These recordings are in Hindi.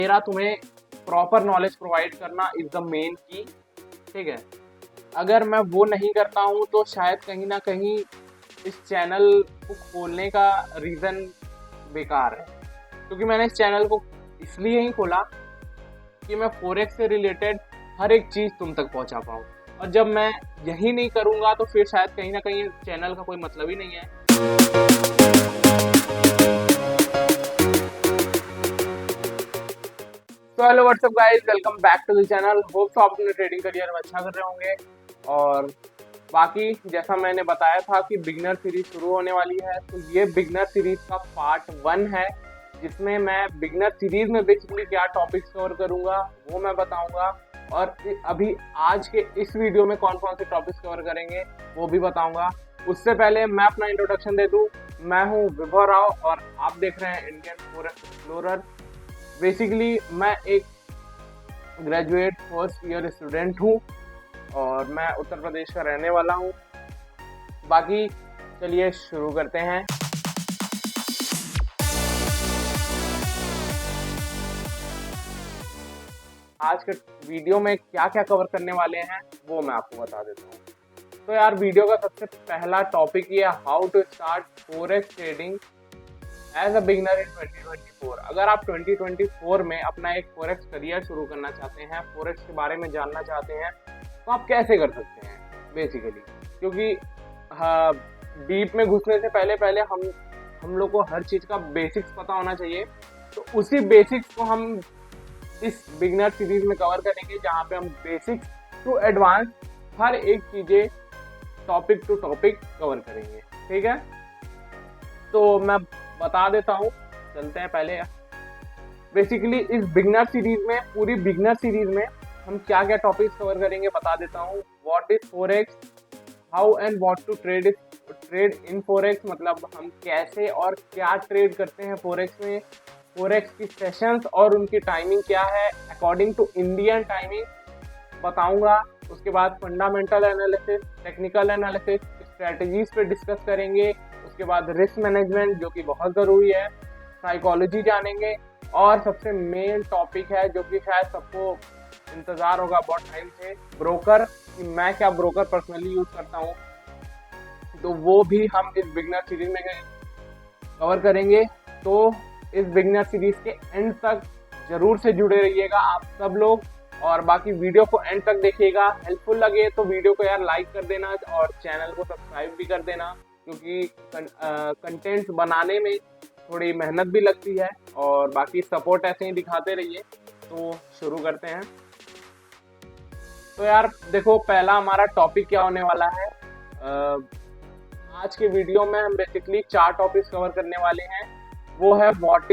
मेरा तुम्हें प्रॉपर नॉलेज प्रोवाइड करना इज द मेन की। ठीक है, अगर मैं वो नहीं करता हूँ तो शायद कहीं ना कहीं इस चैनल को खोलने का रीज़न बेकार है, क्योंकि मैंने इस चैनल को इसलिए ही खोला कि मैं फोरेक्स से रिलेटेड हर एक चीज़ तुम तक पहुंचा पाऊँ। और जब मैं यही नहीं करूँगा तो फिर शायद कहीं ना कहीं चैनल का कोई मतलब ही नहीं है। तो hello what's up guys, welcome back to the channel. Hope आप अपने ट्रेडिंग करियर में अच्छा कर रहे होंगे। और बाकी जैसा मैंने बताया था कि बिगनर सीरीज शुरू होने वाली है, तो ये बिगनर सीरीज का पार्ट 1 है, जिसमें मैं बिगनर सीरीज में बेसिकली क्या टॉपिक्स कवर करूंगा वो मैं बताऊंगा, और अभी आज के इस वीडियो में कौन कौन से टॉपिक्स कवर करेंगे वो भी बताऊंगा। उससे पहले मैं अपना इंट्रोडक्शन दे दूं। मैं हूं विभव राव और आप देख रहे हैं इंडियन फोरेक्स एक्सप्लोरर। बेसिकली मैं एक ग्रेजुएट फर्स्ट ईयर स्टूडेंट हूँ और मैं उत्तर प्रदेश का रहने वाला हूँ। बाकी चलिए शुरू करते हैं। आज के वीडियो में क्या क्या कवर करने वाले हैं वो मैं आपको बता देता हूँ। तो यार, वीडियो का सबसे पहला टॉपिक ये है, how to start forex trading as a beginner in 2024। अगर आप 2024 में अपना एक फोरेक्स करियर शुरू करना चाहते हैं, फोरेक्स के बारे में जानना चाहते हैं, तो आप कैसे कर सकते हैं बेसिकली। क्योंकि डीप में घुसने से पहले पहले हम लोग को हर चीज़ का बेसिक्स पता होना चाहिए। तो उसी बेसिक्स को हम इस बिगनर सीरीज में कवर करेंगे, जहाँ पे हम बेसिक्स टू एडवांस हर एक चीज़ें टॉपिक टू टॉपिक कवर करेंगे। ठीक है, तो मैं बता देता हूँ, चलते हैं पहले। बेसिकली इस बिगनर सीरीज में, पूरी बिगनर सीरीज में हम क्या क्या टॉपिक्स कवर करेंगे बता देता हूँ। What is forex, how and what to trade in forex, मतलब हम कैसे और क्या ट्रेड करते हैं फोरेक्स में, फोरेक्स की सेशंस और उनकी टाइमिंग क्या है अकॉर्डिंग टू इंडियन टाइमिंग बताऊंगा। उसके बाद fundamental analysis, technical analysis, strategies पे डिस्कस करेंगे। उसके बाद रिस्क मैनेजमेंट, जो कि बहुत ज़रूरी है, साइकोलॉजी जानेंगे, और सबसे मेन टॉपिक है जो कि शायद सबको इंतज़ार होगा बहुत टाइम से, ब्रोकर, कि मैं क्या ब्रोकर पर्सनली यूज़ करता हूँ, तो वो भी हम इस बिगनर सीरीज में कवर करेंगे। तो इस बिगनर सीरीज के एंड तक जरूर से जुड़े रहिएगा आप सब लोग, और बाकी वीडियो को एंड तक देखिएगा। हेल्पफुल लगे तो वीडियो को यार लाइक कर देना और चैनल को सब्सक्राइब भी कर देना, क्योंकि कंटेंट बनाने में थोड़ी मेहनत भी लगती है, और बाकी सपोर्ट ऐसे ही दिखाते रहिए। तो शुरू करते हैं। तो यार देखो, पहला हमारा टॉपिक क्या होने वाला है। आज के वीडियो में हम बेसिकली 4 टॉपिक्स कवर करने वाले हैं। वो है what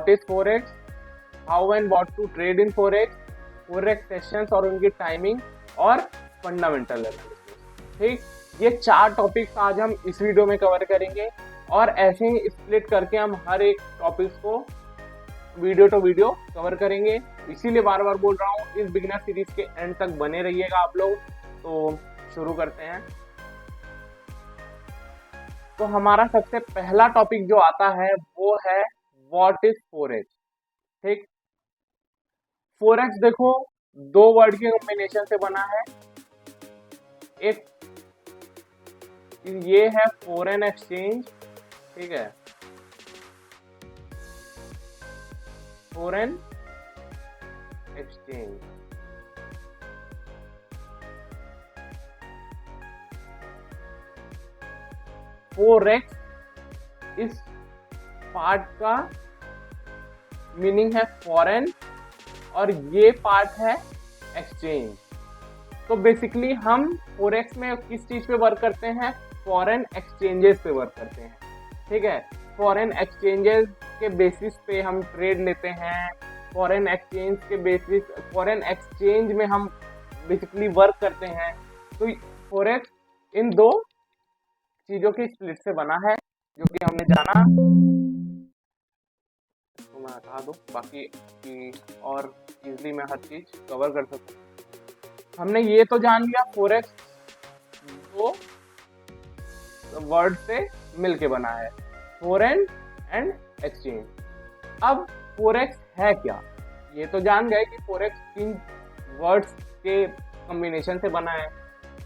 is forex, how and what to trade in forex, forex sessions और उनकी टाइमिंग, और फंडामेंटल एनालिसिस। ठीक, ये 4 टॉपिक्स आज हम इस वीडियो में कवर करेंगे, और ऐसे ही स्प्लिट करके हम हर एक टॉपिक्स को वीडियो टू वीडियो कवर करेंगे। इसीलिए बार बार बोल रहा हूँ, इस बिगनर सीरीज के एंड तक बने रहिएगा आप लोग। तो शुरू करते हैं। तो हमारा सबसे पहला टॉपिक जो आता है वो है व्हाट इज फोरेक्स। ठीक, फोरेक्स देखो 2 वर्ड के कॉम्बिनेशन से बना है। एक ये है फॉरेन एक्सचेंज, ठीक है, फॉरेन एक्सचेंज। फोरेक्स इस पार्ट का मीनिंग है फॉरेन, और ये पार्ट है एक्सचेंज। तो बेसिकली हम फोरेक्स में किस चीज पे वर्क करते हैं, फॉरेन एक्सचेंजेस पे वर्क करते हैं। ठीक है, फॉरेन एक्सचेंजेस के बेसिस पे हम ट्रेड लेते हैं, फॉरेन एक्सचेंज में हम बेसिकली वर्क करते हैं। तो फोरेक्स इन 2 चीजों की स्प्लिट से बना है, जो कि हमने जाना। इसको मैं हटा दूं, बाकी की और इजली मैं हर चीज कवर कर सकूं। हमने ये तो जान लिया फोरेक्स 2 वर्ड से मिलके बना है, फॉरेन एंड एक्सचेंज। अब फोरेक्स है क्या? ये तो जान गए कि फोरेक्स 3 वर्ड्स के कॉम्बिनेशन से बना है।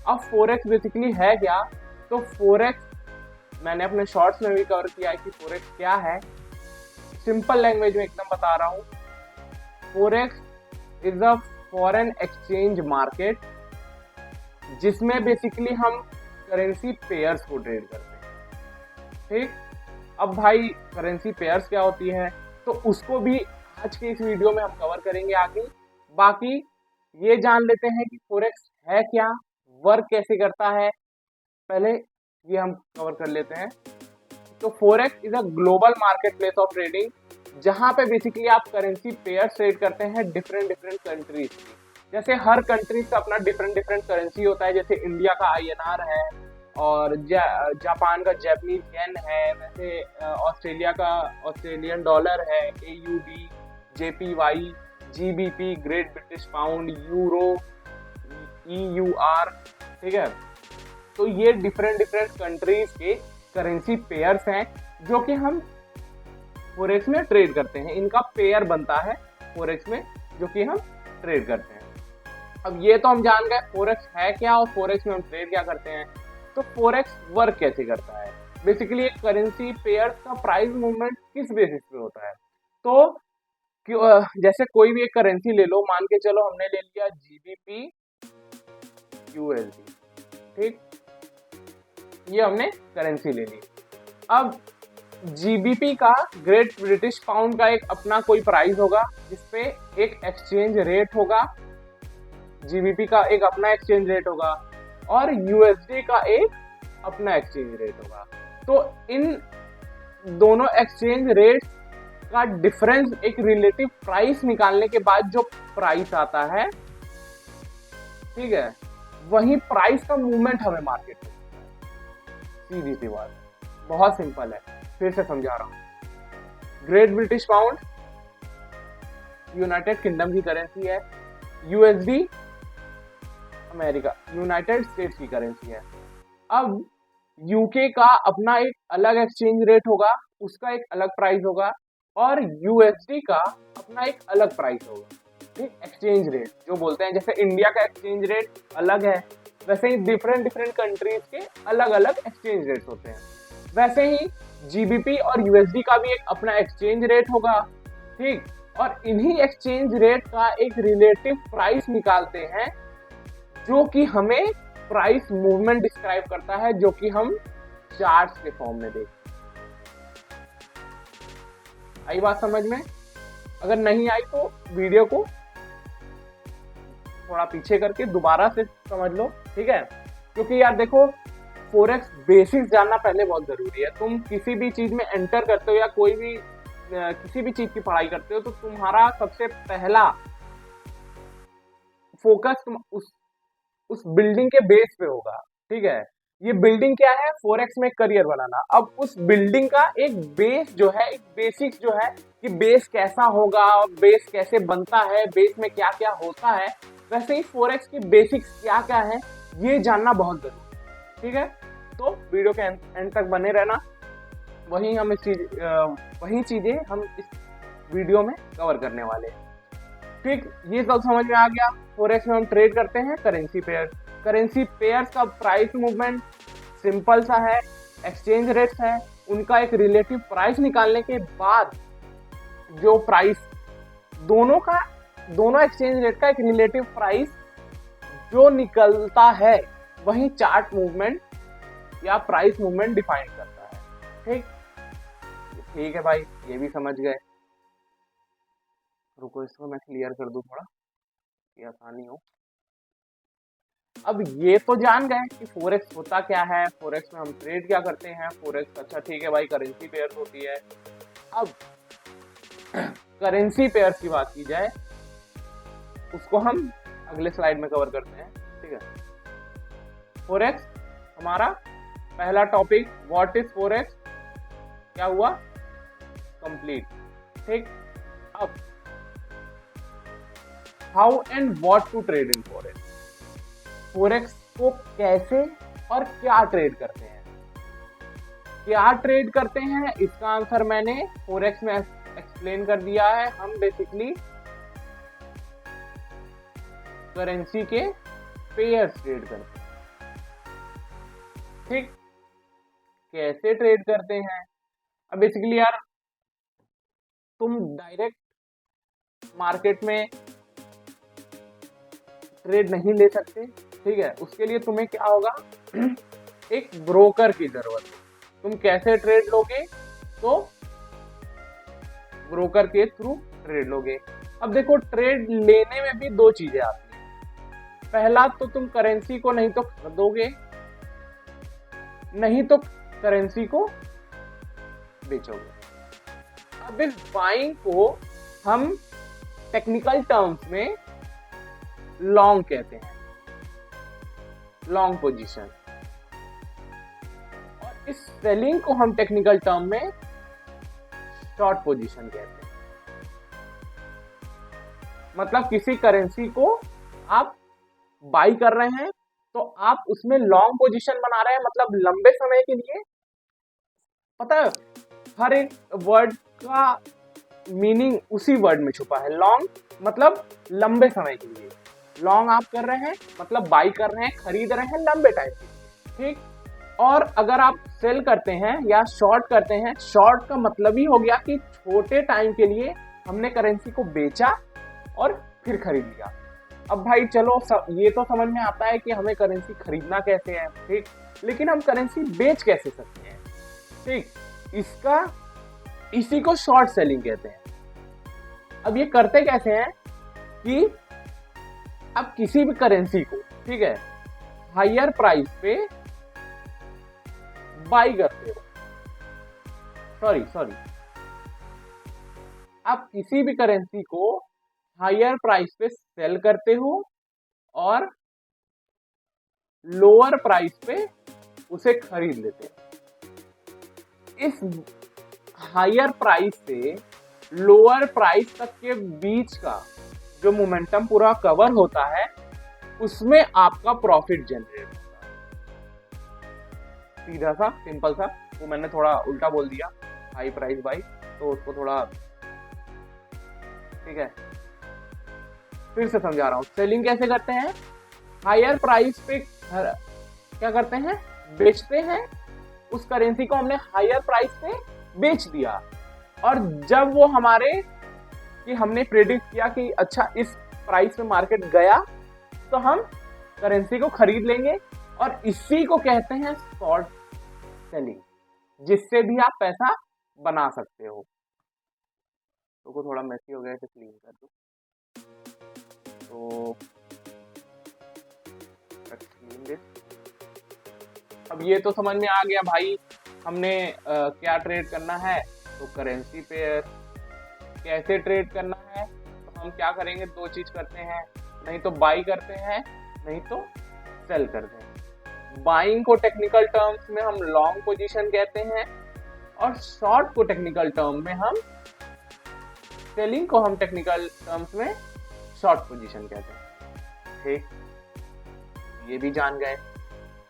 अब फोरेक्स बेसिकली है क्या? तो फोरेक्स मैंने अपने शॉर्ट्स में भी कवर किया है कि फोरेक्स क्या है। सिंपल लैंग्वेज में एकदम बता रहा हूँ। Forex is a foreign exchange market जिसमें बेसिकली हम करेंसी पेयर्स को ट्रेड करते हैं। ठीक, अब भाई करेंसी पेयर्स क्या होती है तो उसको भी आज के इस वीडियो में हम कवर करेंगे आगे। बाकी ये जान लेते हैं कि फोरेक्स है क्या, वर्क कैसे करता है, पहले ये हम कवर कर लेते हैं। तो forex is a global market place of trading जहां पे बेसिकली आप करेंसी पेयर्स ट्रेड करते हैं डिफरेंट कंट्रीज की। जैसे हर कंट्रीज का अपना डिफरेंट करेंसी होता है। जैसे इंडिया का INR है और जापान का जैपनीज येन है, वैसे ऑस्ट्रेलिया का ऑस्ट्रेलियन डॉलर है, AUD, JPY, GBP, great British pound, euro, EUR। ठीक है, तो ये डिफरेंट कंट्रीज के करेंसी पेयर्स हैं जो कि हम फोरेक्स में ट्रेड करते हैं। इनका पेयर बनता है फोरेक्स में जो कि हम ट्रेड करते हैं। अब ये तो हम जान गए फोरेक्स है क्या और फोरेक्स में हम ट्रेड क्या करते हैं। तो फोरेक्स वर्क कैसे करता है? बेसिकली एक करेंसी पेयर्स का प्राइस मूवमेंट किस बेसिस पे होता है? तो जैसे कोई भी एक करेंसी ले लो, मान के चलो हमने ले लिया GBP USD। ठीक, ये हमने करेंसी ले ली। अब GBP का ग्रेट ब्रिटिश पाउंड का एक अपना कोई प्राइस होगा जिसपे एक एक्सचेंज रेट होगा, GBP का एक अपना एक्सचेंज रेट होगा और USD का एक अपना एक्सचेंज रेट होगा। तो इन दोनों एक्सचेंज रेट का डिफरेंस, एक रिलेटिव प्राइस निकालने के बाद जो प्राइस आता है, ठीक है, वही प्राइस का मूवमेंट हमें मार्केट में। सीधी सी बात, बहुत सिंपल है, फिर से समझा रहा हूं। Great British pound United kingdom की करेंसी है, USD अमेरिका यूनाइटेड स्टेट्स की करेंसी है। अब UK का अपना एक अलग एक्सचेंज रेट होगा, उसका एक अलग प्राइस होगा और USD का अपना एक अलग प्राइस होगा। ठीक, एक्सचेंज रेट जो बोलते हैं, जैसे इंडिया का एक्सचेंज रेट अलग है, वैसे ही डिफरेंट कंट्रीज के अलग एक्सचेंज रेट्स होते हैं। वैसे ही GBP और USD का भी एक अपना एक्सचेंज रेट होगा। ठीक, और इन्हीं एक्सचेंज रेट का एक रिलेटिव प्राइस निकालते हैं जो कि हमें प्राइस मूवमेंट डिस्क्राइब करता है, जो कि हम चार्ट्स के फॉर्म में देखते हैं। आई बात समझ में? अगर नहीं आई तो वीडियो को थोड़ा पीछे करके दोबारा से समझ लो। ठीक है, क्योंकि यार देखो, फोरेक्स बेसिक्स जानना पहले बहुत जरूरी है। तुम किसी भी चीज में एंटर करते हो या कोई भी किसी भी चीज की पढ़ाई करते हो तो तुम्हारा सबसे पहला फोकस उस बिल्डिंग के बेस पे होगा। ठीक है, ये बिल्डिंग क्या है? फोरेक्स में करियर बनाना। अब उस बिल्डिंग का एक बेस जो है, एक बेसिक्स जो है कि बेस कैसा होगा, बेस कैसे बनता है, बेस में क्या क्या होता है, वैसे ही फोरेक्स की बेसिक्स क्या क्या है ये जानना बहुत जरूरी है। ठीक है, तो वीडियो के एंड तक बने रहना, वही चीजें हम इस वीडियो में कवर करने वाले हैं। ठीक, ये सब समझ में आ गया। फोरेक्स में हम ट्रेड करते हैं करेंसी पेयर्स का प्राइस मूवमेंट सिंपल सा है, एक्सचेंज रेट्स है, उनका एक रिलेटिव प्राइस निकालने के बाद जो प्राइस दोनों एक्सचेंज रेट का एक रिलेटिव प्राइस जो निकलता है वही चार्ट मूवमेंट या प्राइस मूवमेंट डिफाइन करता है। ठीक है भाई, ये भी समझ गए। रुको, इसको मैं क्लियर कर दूं थोड़ा कि आसानी हो। अब ये तो जान गए कि फोरेक्स होता क्या है, फोरेक्स में हम ट्रेड क्या करते हैं। फोरेक्स, अच्छा ठीक है भाई, करेंसी पेयर्स होती है। अब करेंसी पेयर्स की बात की जाए, उसको हम अगले स्लाइड में कवर करते हैं। ठीक है, फोरेक्स हमारा पहला टॉपिक, व्हाट इज फोरेक्स, क्या हुआ, कंप्लीट। ठीक, अब how and what to trade in forex. Forex को कैसे और क्या ट्रेड करते हैं, इसका आंसर मैंने फोरेक्स में एक्सप्लेन कर दिया है, हम बेसिकली करेंसी के पेयर्स ट्रेड करते हैं। ठीक, कैसे ट्रेड करते हैं? अब बेसिकली यार तुम डायरेक्ट मार्केट में ट्रेड नहीं ले सकते, ठीक है, उसके लिए तुम्हें क्या होगा एक ब्रोकर की जरूरत है। तुम कैसे ट्रेड लोगे? तो ब्रोकर के थ्रू ट्रेड लोगे। अब देखो ट्रेड लेने में भी दो चीजें आती हैं। पहला तो तुम करेंसी को नहीं तो खरीदोगे, नहीं तो करेंसी को बेचोगे। अब इस बाइंग को हम टेक्निकल टर्म्स में लॉन्ग कहते हैं, लॉन्ग पोजीशन, और इस सेलिंग को हम टेक्निकल टर्म में शॉर्ट पोजीशन कहते हैं। मतलब किसी करेंसी को आप बाई कर रहे हैं तो आप उसमें लॉन्ग पोजीशन बना रहे हैं, मतलब लंबे समय के लिए। पता है हर एक वर्ड का मीनिंग उसी वर्ड में छुपा है। लॉन्ग मतलब लंबे समय के लिए, लॉन्ग आप कर रहे हैं मतलब बाई कर रहे हैं, खरीद रहे हैं लंबे टाइम के लिए। ठीक, और अगर आप सेल करते हैं या शॉर्ट करते हैं, शॉर्ट का मतलब ही हो गया कि छोटे टाइम के लिए हमने करेंसी को बेचा और फिर खरीद लिया। अब भाई चलो ये तो समझ में आता है कि हमें करेंसी खरीदना कैसे है, ठीक, लेकिन हम करेंसी बेच कैसे सकते हैं? ठीक, इसी को शॉर्ट सेलिंग कहते हैं। अब ये करते कैसे हैं कि आप किसी भी करेंसी को, ठीक है, हायर प्राइस पे बाई करते हो, सॉरी आप किसी भी करेंसी को हायर प्राइस पे सेल करते हो और लोअर प्राइस पे उसे खरीद लेते हैं। इस हायर प्राइस से लोअर प्राइस तक के बीच का जो मोमेंटम पूरा कवर होता है, उसमें आपका प्रॉफिट जनरेट होता है। सीधा सा सिंपल सा, वो मैंने थोड़ा उल्टा बोल दिया, हाई प्राइस बाई, तो उसको थोड़ा, ठीक है, फिर से समझा रहा हूं। सेलिंग कैसे करते हैं? हायर प्राइस पे क्या करते हैं? बेचते हैं। उस करेंसी को हमने हायर प्राइस पे बेच दिया, और जब वो हमने प्रेडिक्ट किया कि अच्छा इस प्राइस में मार्केट गया, तो हम करेंसी को खरीद लेंगे, और इसी को कहते हैं शॉर्ट सेलिंग, जिससे भी आप पैसा बना सकते हो। तो थोड़ा मैसी हो गया, इसे क्लीन कर दो। तो अब ये तो समझ में आ गया भाई हमने क्या ट्रेड करना है। तो करेंसी पेयर कैसे ट्रेड करना है, तो हम क्या करेंगे, दो चीज करते हैं, नहीं तो बाई करते हैं, नहीं तो सेल करते हैं। बाइंग को टेक्निकल टर्म्स में हम लॉन्ग पोजीशन कहते हैं, और शॉर्ट को टेक्निकल टर्म में हम, सेलिंग को हम टेक्निकल टर्म्स में शॉर्ट पोजीशन कहते हैं। ठीक, ये भी जान गए।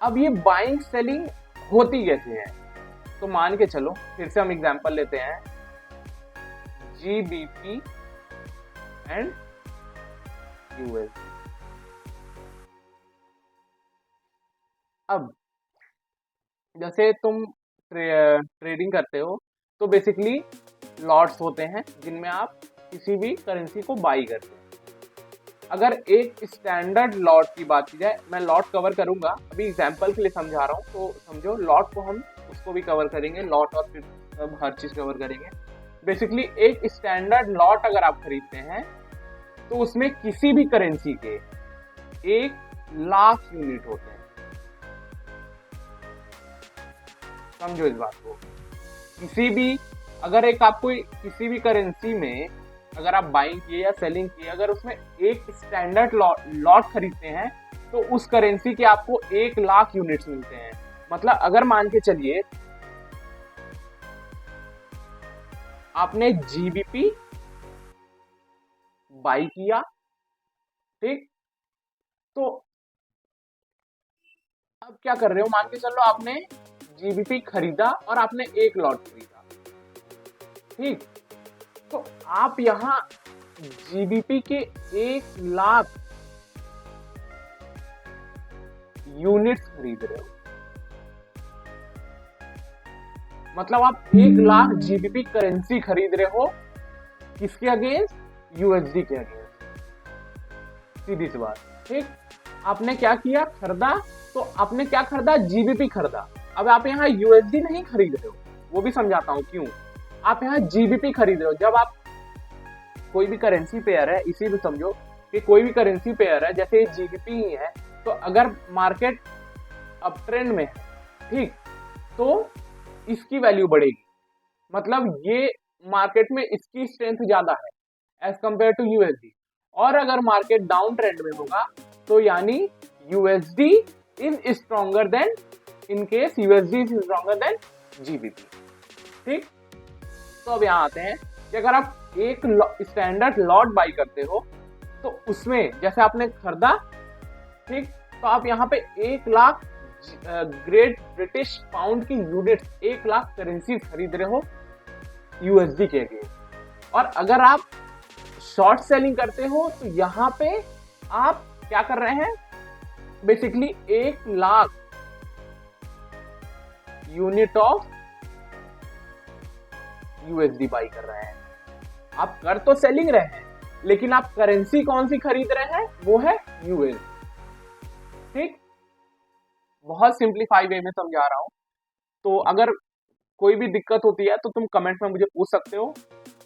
अब ये बाइंग सेलिंग होती कैसे है, तो मान के चलो, फिर से हम एग्जांपल लेते हैं, GBP एंड USD। अब जैसे तुम ट्रेडिंग करते हो, तो बेसिकली लॉट्स होते हैं जिनमें आप किसी भी करेंसी को बाई करते हैं। अगर एक स्टैंडर्ड लॉट की बात की जाए, मैं लॉट कवर करूंगा, अभी एग्जांपल के लिए समझा रहा हूँ, तो समझो लॉट को हम उसको भी कवर करेंगे, लॉट और फिर सब हर चीज कवर करेंगे। बेसिकली एक स्टैंडर्ड लॉट अगर आप खरीदते हैं, तो उसमें किसी भी करेंसी के 1,00,000 यूनिट होते हैं। समझो इस बात को। किसी भी करेंसी में अगर आप बाइंग किए या सेलिंग किए, अगर उसमें एक स्टैंडर्ड लॉट खरीदते हैं, तो उस करेंसी के आपको 1,00,000 यूनिट्स मिलते हैं। मतलब अगर मान के चलिए आपने GBP बाई किया, ठीक, तो अब क्या कर रहे हो, मान के चलो आपने GBP खरीदा और आपने एक लॉट खरीदा, ठीक, तो आप यहाँ जीबीपी के 1 लाख यूनिट्स खरीद रहे हो। मतलब आप 1 लाख जीबीपी करेंसी खरीद रहे हो, किसके अगेंस्ट? यूएसडी के अगेंस्ट। सीधी सी बात, ठीक। आपने क्या किया? खरीदा। तो आपने क्या खरीदा? जीबीपी खरीदा। अब आप यहाँ यूएसडी नहीं खरीद रहे हो, वो भी समझाता हूं क्यों। आप यहाँ जीबीपी खरीद रहे हो। जब आप कोई भी करेंसी पेयर है, इसी भी समझो कि कोई भी करेंसी पेयर है, जैसे जीबीपी ही है, तो अगर मार्केट अब ट्रेंड में है, ठीक, तो इसकी वैल्यू बढ़ेगी। मतलब ये मार्केट में इसकी स्ट्रेंथ ज्यादा है एज कंपेयर टू यूएसडी। और अगर मार्केट डाउन ट्रेंड में होगा तो यानी USD is stronger than, in case USD is stronger than GBP, ठीक। तो अब यहाँ आते हैं कि अगर आप एक स्टैंडर्ड लॉट बाई करते हो तो उसमें जैसे आपने खरीदा, ठीक, तो आप यहाँ पे 1 लाख ग्रेट ब्रिटिश पाउंड की यूनिट, 1 लाख करेंसी खरीद रहे हो यूएसडी के अगेंस्ट। और अगर आप शॉर्ट सेलिंग करते हो तो यहाँ पे आप क्या कर रहे हैं? Basically 1 lakh unit of USD by कर रहे हैं। आप कर तो सेलिंग रहे हैं, लेकिन आप करेंसी कौन सी खरीद रहे हैं? वो है यूएसडी, ठीक। बहुत सिंप्लीफाई वे में समझा रहा हूं। तो अगर कोई भी दिक्कत होती है तो तुम कमेंट में मुझे पूछ सकते हो,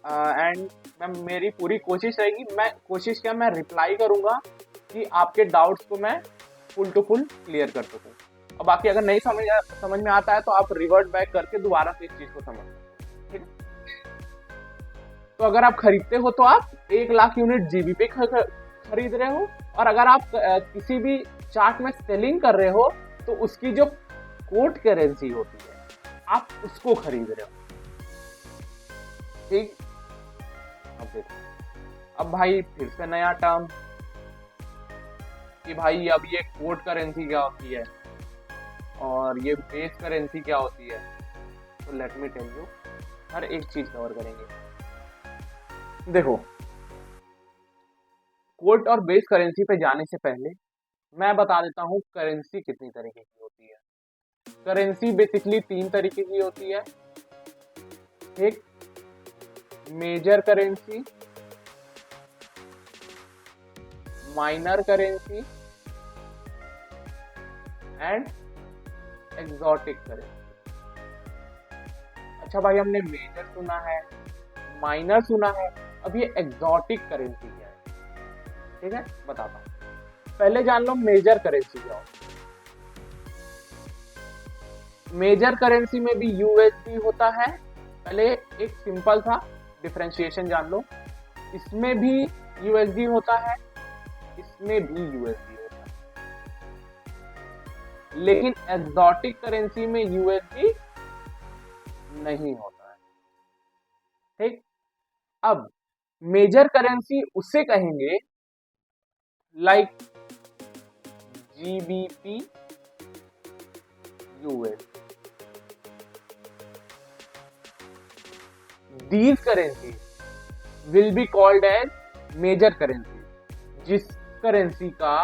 एंड मैं मेरी पूरी कोशिश रहेगी, मैं रिप्लाई करूंगा कि आपके डाउट्स को मैं फुल टू फुल क्लियर कर सकूं। और बाकी अगर नहीं समझ में आता है तो आप रिवर्ट बैक करके दोबारा से इस चीज को समझ सकते हो, ठीक है। तो अगर आप खरीदते हो तो आप 1 लाख यूनिट जीबीपी खरीद रहे हो, और अगर आप किसी भी चार्ट में सेलिंग कर रहे हो तो उसकी जो कोट करेंसी होती है आप उसको खरीद रहे हो, ठीक। अब देखो, अब भाई फिर से नया टर्म कि भाई अब ये कोट करेंसी क्या होती है और ये बेस करेंसी क्या होती है। तो लेट मी टेल यू, हर एक चीज कवर करेंगे। देखो, कोट और बेस करेंसी पे जाने से पहले मैं बता देता हूँ करेंसी कितनी तरीके की होती है। करेंसी बेसिकली 3 तरीके की होती है। एक major currency, minor currency and exotic currency. अच्छा भाई, हमने मेजर सुना है, माइनर सुना है, अब ये एक्सोटिक करेंसी क्या है, ठीक है, बताता हूं। पहले जान लो मेजर करेंसी क्या होती है। मेजर करेंसी में भी यूएसडी होता है। पहले एक सिंपल सा डिफरेंशिएशन जान लो, इसमें भी यूएसडी होता है, इसमें भी यूएसडी होता है, लेकिन एक्सोटिक करेंसी में यूएसडी नहीं होता है, ठीक। अब मेजर करेंसी उसे कहेंगे like GBP, USD. These currencies will be called as major currency। जिस करेंसी का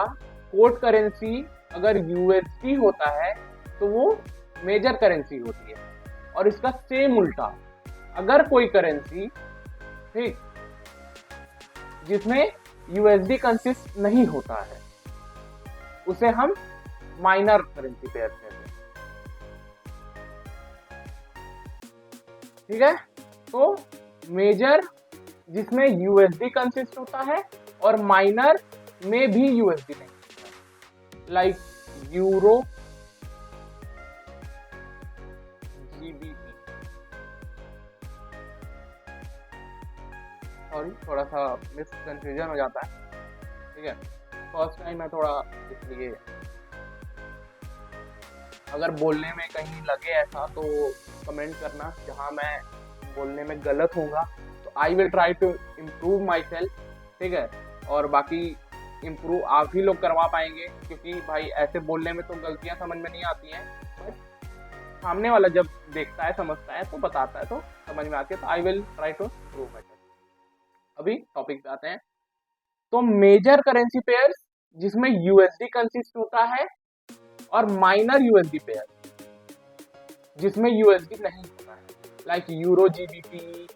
कोट करेंसी अगर यूएसडी होता है तो वो मेजर करेंसी होती है। और इसका सेम उल्टा, अगर कोई करेंसी, ठीक, जिसमें यूएसडी कंसिस्ट नहीं होता है उसे हम माइनर करेंसी पेयर कहते हैं, ठीक है। तो मेजर जिसमें यूएसडी कंसिस्ट होता है और माइनर में भी यूएसडी नहीं होता है, लाइक यूरो, जीबीपी। सॉरी, थोड़ा सा मिस कंफ्यूजन हो जाता है, ठीक है, फर्स्ट टाइम है थोड़ा, इसलिए अगर बोलने में कहीं लगे ऐसा तो कमेंट करना, जहां मैं बोलने में गलत होगा तो I will try to improve myself, ठीक है। और बाकी इम्प्रूव आप ही लोग करवा पाएंगे, क्योंकि भाई ऐसे बोलने में तो गलतियां समझ में नहीं आती हैं, बट सामने वाला जब देखता है, समझता है, तो बताता है, तो समझ में आती है। तो I will try to improve myself. अभी टॉपिक पे आते हैं। तो मेजर करेंसी पेयर्स जिसमें यूएसडी कंसिस्ट होता है, और माइनर यूएसडी पेयर जिसमें यूएसडी नहीं होता है, like euro GBP,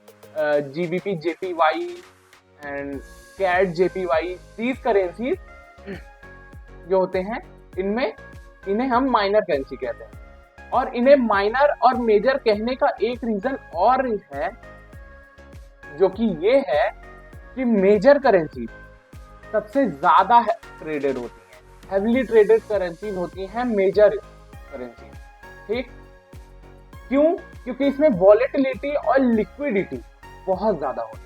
GBP JPY and CAD JPY. These currencies जो होते हैं इन्हें हम माइनर करेंसी कहते हैं। और इन्हें माइनर और मेजर कहने का एक रीजन और है, जो कि ये है कि मेजर करेंसी सबसे ज्यादा ट्रेडेड होती हैं, हेवीली ट्रेडेड करेंसीज होती हैं मेजर करेंसी। ठीक, क्यों? क्योंकि इसमें वॉलेटिलिटी और लिक्विडिटी बहुत ज्यादा होती है।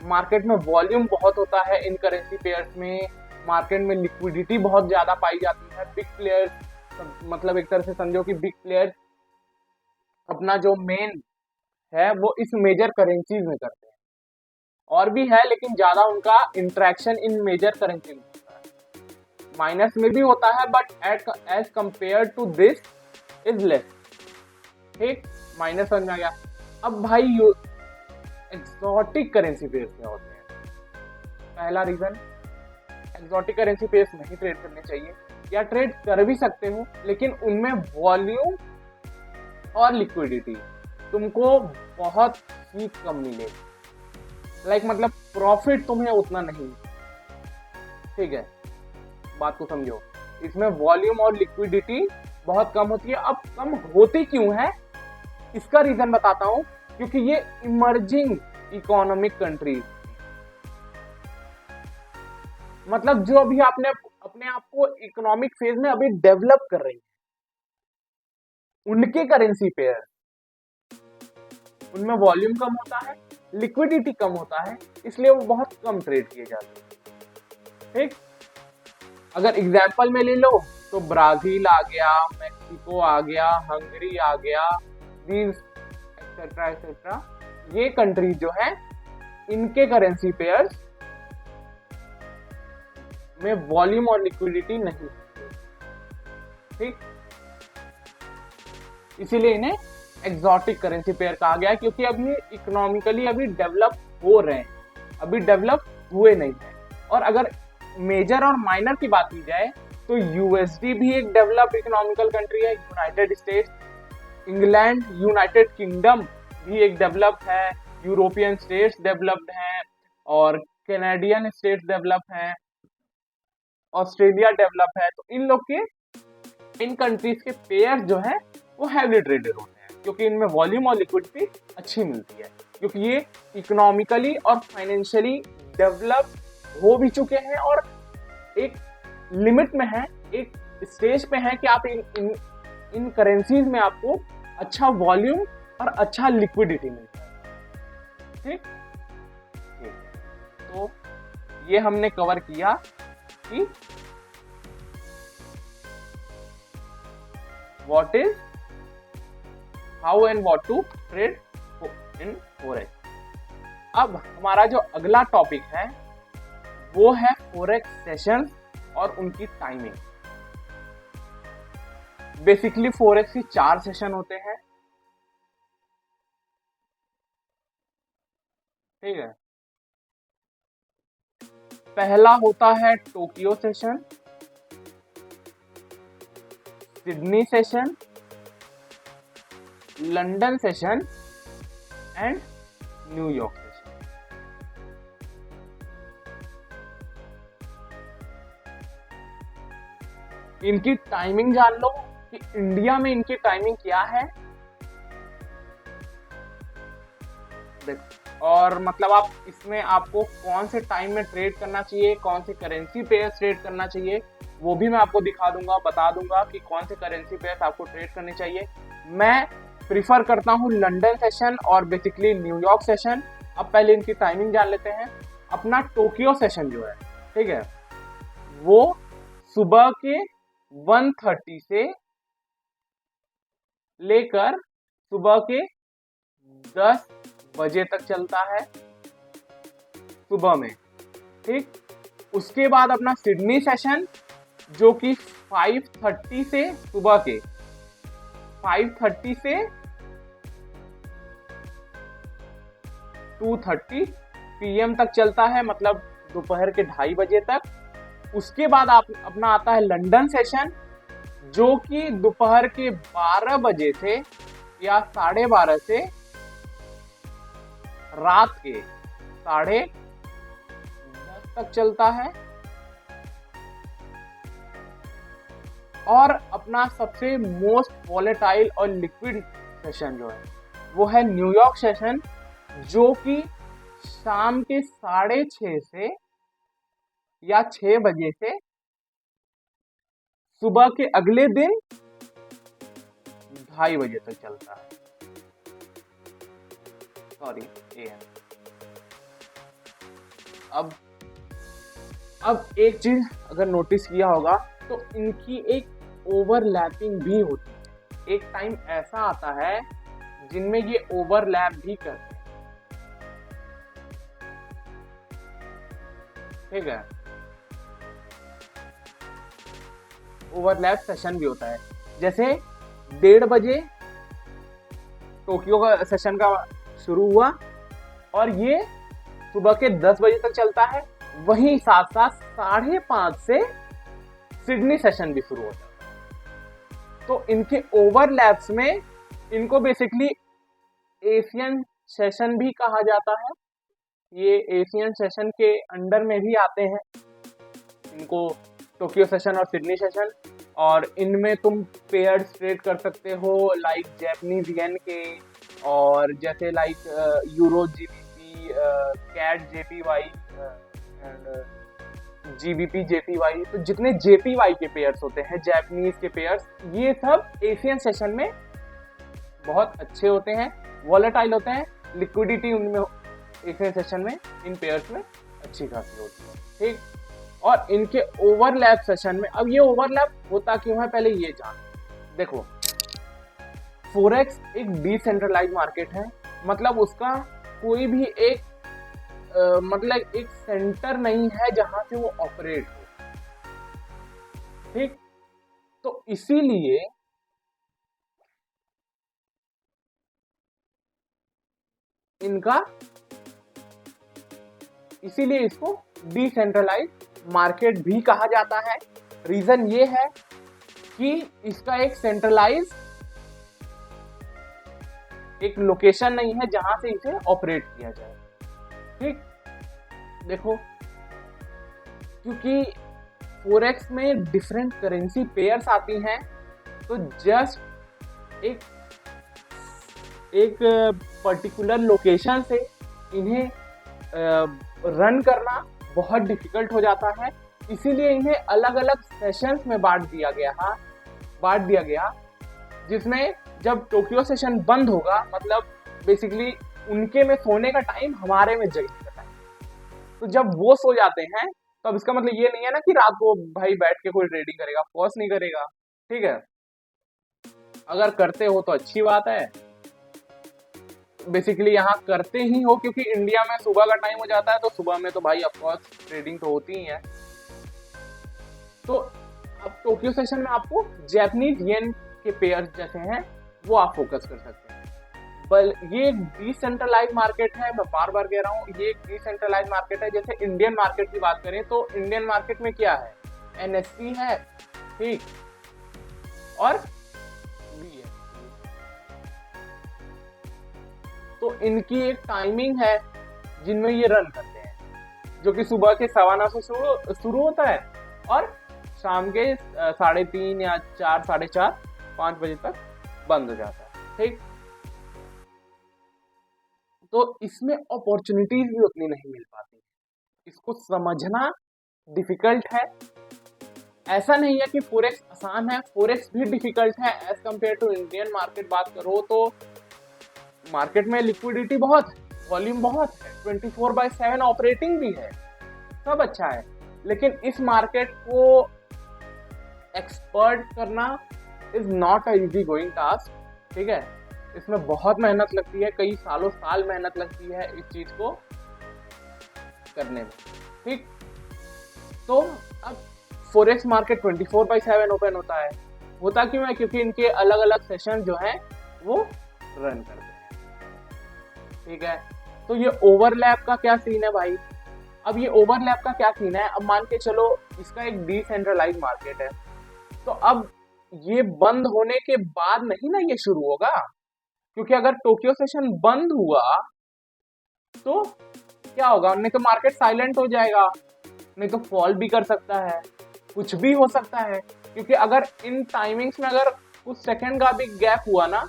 मार्केट में वॉल्यूम बहुत होता है इन करेंसी पेयर्स में, मार्केट में लिक्विडिटी बहुत ज्यादा पाई जाती है। बिग प्लेयर्स, मतलब एक तरह से समझो कि बिग प्लेयर्स अपना जो मेन है वो इस मेजर करेंसीज में करते हैं। और भी है लेकिन ज्यादा उनका इंटरेक्शन इन मेजर करेंसी में होता है। माइनस में भी होता है but as compare to this is less. ठीक, माइनस समझ में आ गया। अब भाई एक्सोटिक करेंसी पेयर्स क्या होते हैं? पहला रीजन, एक्सोटिक करेंसी पेयर्स नहीं ट्रेड करने चाहिए, या ट्रेड कर भी सकते हो लेकिन उनमें वॉल्यूम और लिक्विडिटी तुमको बहुत ही कम मिलेगी। लाइक मतलब प्रॉफिट तुम्हें उतना नहीं। ठीक है, बात को समझो। इसमें वॉल्यूम और लिक्विडिटी बहुत कम होती है। अब कम होती क्यों है, इसका रीजन बताता हूं। क्योंकि ये इमर्जिंग इकोनॉमिक कंट्रीज, मतलब जो अभी आपने अपने आप को इकोनॉमिक फेज में अभी डेवलप कर रही है, उनके करेंसी पेयर, उनमें वॉल्यूम कम होता है, लिक्विडिटी कम होता है, इसलिए वो बहुत कम ट्रेड किए जाते हैं। ठीक, अगर एग्जाम्पल में ले लो तो ब्राजील आ गया, मेक्सिको आ गया, हंगरी आ गया, दीज एक्सेट्रा एक्सेट्रा। ये कंट्रीज जो है इनके करेंसी पेयर्स में वॉल्यूम और लिक्विडिटी नहीं होती। ठीक, इसीलिए इन्हें एक्सोटिक करेंसी पेयर कहा गया, क्योंकि अभी इकोनॉमिकली अभी डेवलप हो रहे हैं, अभी डेवलप हुए नहीं है। और अगर मेजर और माइनर की बात की जाए तो यूएसडी भी एक डेवलप्ड इकोनॉमिकल कंट्री है। United states, England, United kingdom भी एक डेवलप्ड है, यूरोपियन स्टेट्स डेवलप्ड हैं, और कैनेडियन स्टेट्स डेवलप हैं, ऑस्ट्रेलिया डेवलप है। तो इन लोग के, इन कंट्रीज के पेयर जो है वो हैवीली ट्रेडेड होते हैं, क्योंकि इनमें वॉल्यूम और लिक्विडिटी अच्छी मिलती है, क्योंकि ये इकोनॉमिकली और फाइनेंशियली डेवलप हो भी चुके हैं और एक लिमिट में है, एक स्टेज पे है कि आप इन करेंसीज में आपको अच्छा वॉल्यूम और अच्छा लिक्विडिटी मिलता है। ठीक, तो ये हमने कवर किया कि what is, how and what to trade in forex. अब हमारा जो अगला टॉपिक है वो है फॉरेक्स सेशन और उनकी टाइमिंग। बेसिकली फॉरेक्स की 4 सेशन होते हैं। ठीक है, पहला होता है Tokyo session, Sydney session, London session and New York session. इनकी टाइमिंग जान लो कि इंडिया में इनकी टाइमिंग क्या है। देखो, और मतलब आप इसमें आपको कौन से टाइम में ट्रेड करना चाहिए, कौन से करेंसी पेयर्स ट्रेड करना चाहिए, वो भी मैं आपको दिखा दूंगा, बता दूंगा कि कौन से करेंसी पेयर्स आपको ट्रेड करने चाहिए। मैं प्रिफर करता हूँ लंदन सेशन और बेसिकली न्यूयॉर्क सेशन। अब पहले इनकी टाइमिंग जान लेते हैं। अपना टोक्यो सेशन जो है, ठीक है, वो सुबह के 1:30 से लेकर सुबह के 10 बजे तक चलता है सुबह में। ठीक, उसके बाद अपना सिडनी सेशन जो कि 5:30 से सुबह के 5:30 से 2:30 PM तक चलता है, मतलब दोपहर के 2:30 बजे तक। उसके बाद आप अपना आता है लंदन सेशन, जो कि दोपहर के 12 बजे से या 12:30 से रात के 10:30 तक चलता है। और अपना सबसे मोस्ट वॉलेटाइल और लिक्विड सेशन जो है वो है न्यूयॉर्क सेशन, जो कि शाम के 6:30 से या 6 बजे से सुबह के अगले दिन 2:30 बजे तक चलता है। Sorry, AM। अब एक चीज अगर नोटिस किया होगा तो इनकी एक ओवरलैपिंग भी होती है। एक टाइम ऐसा आता है जिनमें ये ओवरलैप भी करते हैं, ठीक है। ओवरलैप सेशन भी होता है, जैसे 1:30 बजे टोक्यो का सेशन का शुरू हुआ और ये सुबह के 10 बजे तक चलता है। वहीं साथ साथ 5:30 से सिडनी सेशन भी शुरू हो जाता है। तो इनके ओवरलैप्स में इनको बेसिकली एशियन सेशन भी कहा जाता है। ये एशियन सेशन के अंडर में भी आते हैं, इनको टोक्यो सेशन और सिडनी सेशन। और इनमें तुम पेयर ट्रेड कर सकते हो, लाइक जैपनीज येन के, और जैसे like euro GBP, CAD JPY and GBP JPY। तो जितने JPY के पेयर्स होते हैं, जापानीज के पेयर्स, ये सब एशियन सेशन में बहुत अच्छे होते हैं, वॉलेटाइल होते हैं। लिक्विडिटी उनमें एशियन सेशन में इन पेयर्स में अच्छी खासी होती है, ठीक। और इनके ओवरलैप सेशन में, अब ये ओवरलैप होता क्यों है पहले ये जान। देखो, फोरेक्स एक डिसेंट्रलाइज मार्केट है, मतलब उसका कोई भी एक मतलब एक सेंटर नहीं है जहां से वो ऑपरेट हो, ठीक। तो इसीलिए इसको डिसेंट्रलाइज मार्केट भी कहा जाता है। रीजन ये है कि इसका एक सेंट्रलाइज एक लोकेशन नहीं है जहां से इसे ऑपरेट किया जाए, ठीक। देखो, क्योंकि फोरेक्स में डिफरेंट करेंसी पेयर्स आती हैं, तो जस्ट एक पर्टिकुलर लोकेशन से इन्हें रन करना बहुत डिफिकल्ट हो जाता है। इसीलिए इन्हें अलग अलग सेशंस में बांट दिया गया, जिसमें जब टोक्यो सेशन बंद होगा, मतलब बेसिकली उनके में सोने का टाइम, हमारे में जगने का टाइम, तो जब वो सो जाते हैं तो अब इसका मतलब ये नहीं है ना कि रात को भाई बैठ के कोई ट्रेडिंग करेगा, ऑफकोर्स नहीं करेगा, ठीक है। अगर करते हो तो अच्छी बात है, बेसिकली यहाँ करते ही हो, क्योंकि इंडिया में सुबह का टाइम हो जाता है, तो सुबह में तो भाई ऑफकोर्स ट्रेडिंग तो होती ही है। तो अब टोक्यो सेशन में आपको जापानीज येन के पेयर जैसे हैं वो आप फोकस कर सकते हैं। ये एक डिसेंट्रलाइज मार्केट है, मैं बार बार कह रहा हूँ, ये एक डिसेंट्रलाइज मार्केट है। जैसे इंडियन मार्केट की बात करें तो इंडियन मार्केट में क्या है, NSE है, ठीक, और BSE। तो इनकी एक टाइमिंग है जिनमें ये रन करते हैं, जो कि सुबह के 9:15 से शुरू होता है और शाम के 3:30 या 4, 4:30, 5 बजे तक बंद हो जाता है, ठीक। तो इसमें अपॉर्चुनिटीज भी उतनी नहीं मिल पाती, इसको समझना डिफिकल्ट है। ऐसा नहीं है कि फोरेक्स आसान है, फोरेक्स भी डिफिकल्ट है as compare to Indian market. बात करो तो मार्केट में लिक्विडिटी बहुत है, वॉल्यूम बहुत है, 24/7 ऑपरेटिंग भी है, सब अच्छा है, लेकिन इस मार्केट को एक्सपर्ट करना is not a easy going task, ठीक है। इसमें बहुत मेहनत लगती है, कई सालों साल मेहनत लगती है इस चीज को करने में, ठीक। तो अब फोरेक्स मार्केट 24/7 ओपन होता क्यों है, क्योंकि इनके अलग अलग सेशन जो हैं वो रन करते हैं, ठीक है। तो ये ओवरलैप का क्या सीन है भाई? अब ये ओवरलैप का क्या सीन है, अब मान के चलो इसका एक डिसेंट्रलाइज मार्केट है, तो अब ये बंद होने के बाद नहीं ना ये शुरू होगा, क्योंकि अगर टोक्यो सेशन बंद हुआ तो क्या होगा, नहीं तो मार्केट साइलेंट हो जाएगा, नहीं तो फॉल भी कर सकता है, कुछ भी हो सकता है, क्योंकि अगर इन टाइमिंग्स में अगर कुछ सेकंड का भी गैप हुआ ना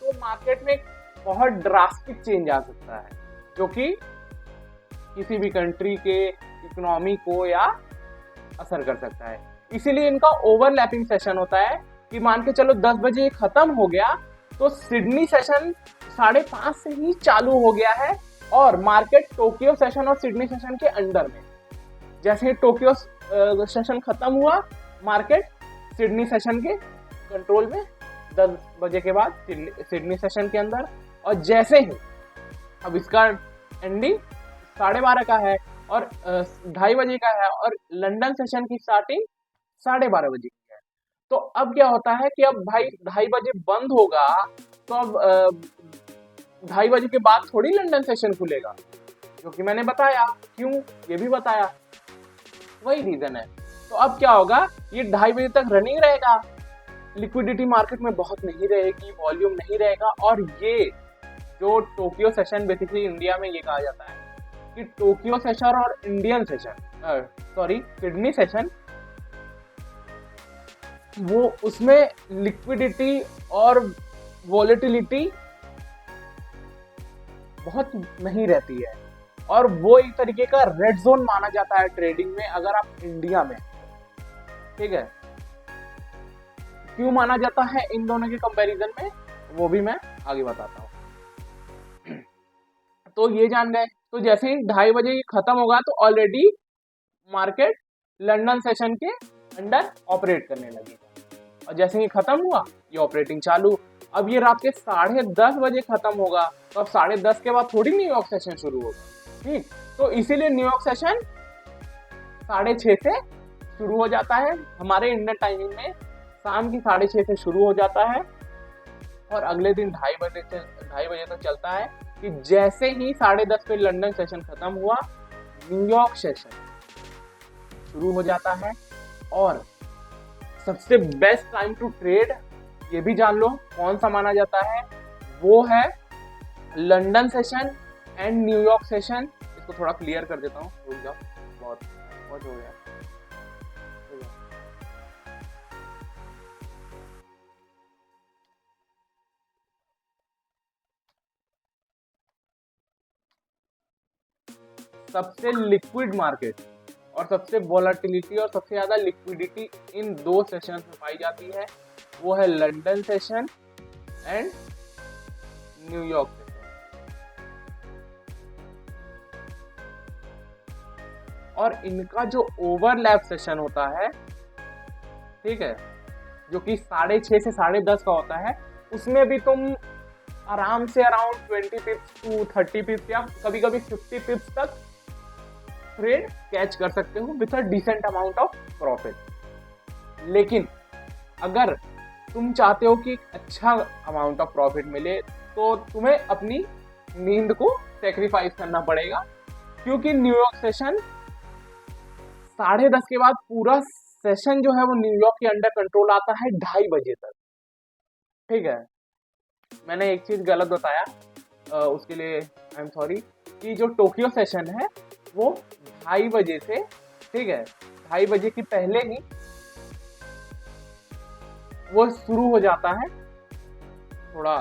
तो मार्केट में एक बहुत ड्रास्टिक चेंज आ सकता है, जो कि किसी भी कंट्री के इकोनॉमी को या असर कर सकता है। इसीलिए इनका ओवरलैपिंग सेशन होता है कि मान के चलो 10 बजे खत्म हो गया तो सिडनी सेशन 5:30 से ही चालू हो गया है और मार्केट टोक्यो सेशन और सिडनी सेशन के अंडर में। जैसे ही टोक्यो सेशन खत्म हुआ, मार्केट सिडनी सेशन के कंट्रोल में 10 बजे के बाद सिडनी सेशन के अंदर, और जैसे ही अब इसका एंडिंग 12:30 का है और 2:30 बजे का है और लंदन सेशन की स्टार्टिंग 12:30 बजे की है, तो अब क्या होता है कि अब भाई 2:30 बजे बंद होगा तो अब 2:30 बजे के बाद थोड़ी लंदन सेशन खुलेगा, जो कि मैंने बताया, क्यों ये भी बताया, वही रीजन है। तो अब क्या होगा, ये 2:30 बजे तक रनिंग रहेगा, लिक्विडिटी मार्केट में बहुत नहीं रहेगी, वॉल्यूम नहीं रहेगा, और ये जो टोक्यो सेशन बेसिकली इंडिया में ये कहा जाता है कि टोक्यो सेशन और इंडियन सेशन सिडनी सेशन, वो उसमें लिक्विडिटी और वॉलेटिलिटी बहुत नहीं रहती है, और वो एक तरीके का रेड जोन माना जाता है ट्रेडिंग में अगर आप इंडिया में, ठीक है। क्यों माना जाता है इन दोनों के कंपैरिजन में, वो भी मैं आगे बताता हूँ। तो ये जान गए, तो जैसे ही 2:30 बजे खत्म होगा तो ऑलरेडी मार्केट लंदन सेशन के अंडर ऑपरेट करने लगेगा, और जैसे ही खत्म हुआ ये ऑपरेटिंग चालू। अब ये रात के 10:30 बजे खत्म होगा, तो अब 10:30 के बाद थोड़ी न्यूयॉर्क सेशन शुरू होगा, ठीक। तो इसीलिए न्यूयॉर्क सेशन 6:30 से शुरू हो जाता है, हमारे इंडियन टाइमिंग में शाम की 6:30 से शुरू हो जाता है, और अगले दिन 2:30 बजे तक चलता है, कि जैसे ही 10:30 पे लंदन सेशन खत्म हुआ, न्यूयॉर्क सेशन शुरू हो जाता है। और सबसे बेस्ट टाइम टू ट्रेड, ये भी जान लो कौन सा माना जाता है, वो है London session and New York session. इसको थोड़ा क्लियर कर देता हूँ, रुक जाओ, बहुत बहुत हो गया। सबसे लिक्विड मार्केट और सबसे वोलेटिलिटी और सबसे ज्यादा लिक्विडिटी इन दो सेशंस में पाई जाती है, वो है London session and New York session. और इनका जो ओवरलैप सेशन होता है, ठीक है, जो कि 6:30 से 10:30 का होता है, उसमें भी तुम आराम से अराउंड 20 पिप्स टू 30 पिप्स या कभी कभी 50 पिप्स तक ट्रेड कैच कर सकते हो with a decent amount of profit. लेकिन अगर तुम चाहते हो कि अच्छा अमाउंट ऑफ प्रॉफिट मिले, तो तुम्हें अपनी नींद को सेक्रीफाइस करना पड़ेगा, क्योंकि न्यूयॉर्क सेशन 10:30 के बाद पूरा सेशन जो है वो न्यूयॉर्क के अंडर कंट्रोल आता है 2:30 बजे तक, ठीक है। मैंने एक चीज गलत बताया, उसके लिए आई एम सॉरी, कि जो टोक्यो सेशन है वो 2:30 बजे से, ठीक है, 2:30 बजे की पहले ही वो शुरू हो जाता है, थोड़ा